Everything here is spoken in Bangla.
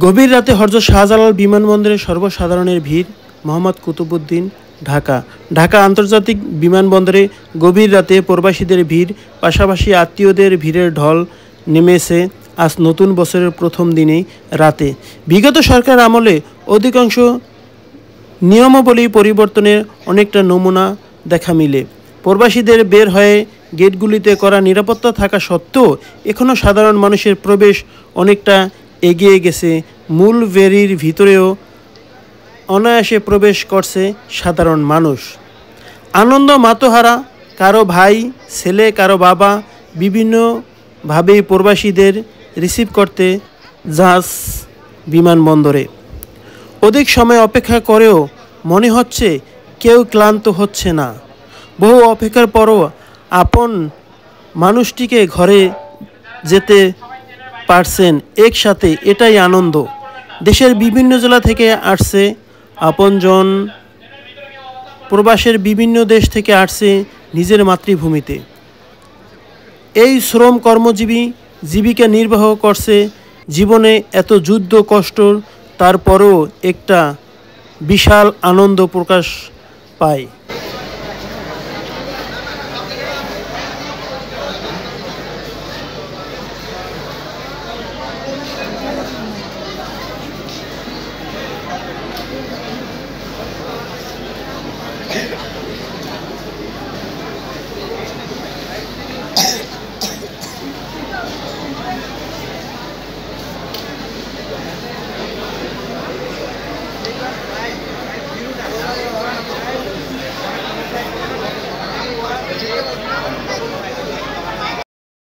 গভীর রাতে হযরত শাহজালাল বিমানবন্দরে সর্বসাধারণের ভিড়। মোহাম্মদ কুতুবউদ্দিন, ঢাকা। ঢাকা আন্তর্জাতিক বিমানবন্দরে গভীর রাতে প্রবাসীদের ভিড়, পাশাপাশি আত্মীয়দের ভিড়ের ঢল নেমেছে আজ নতুন বছরের প্রথম দিনেই রাতে। বিগত সরকার আমলে অধিকাংশ নিয়মাবলী পরিবর্তনের অনেকটা নমুনা দেখা মিলে। প্রবাসীদের বের হয়ে গেটগুলিতে কড়া নিরাপত্তা থাকা সত্ত্বেও এখনও সাধারণ মানুষের প্রবেশ অনেকটা এগিয়ে গেছে। মূল ফেরির ভিতরেও অনায়াসে প্রবেশ করছে সাধারণ মানুষ। আনন্দ মাতোহারা, কারো ভাই, ছেলে, কারো বাবা বিভিন্নভাবেই প্রবাসীদের রিসিভ করতে জাহাজ বিমানবন্দরে। অধিক সময় অপেক্ষা করেও মনে হচ্ছে কেউ ক্লান্ত হচ্ছে না। বহু অপেক্ষার পরও আপন মানুষটিকে ঘরে যেতে পারছেন একসাথে, এটাই আনন্দ। দেশের বিভিন্ন জেলা থেকে আসছে আপনজন, প্রবাসের বিভিন্ন দেশ থেকে আসছে নিজের মাতৃভূমিতে। এই শ্রম কর্মজীবী জীবিকা নির্বাহ করছে। জীবনে এত যুদ্ধ কষ্টর তারপরও একটা বিশাল আনন্দ প্রকাশ পায়।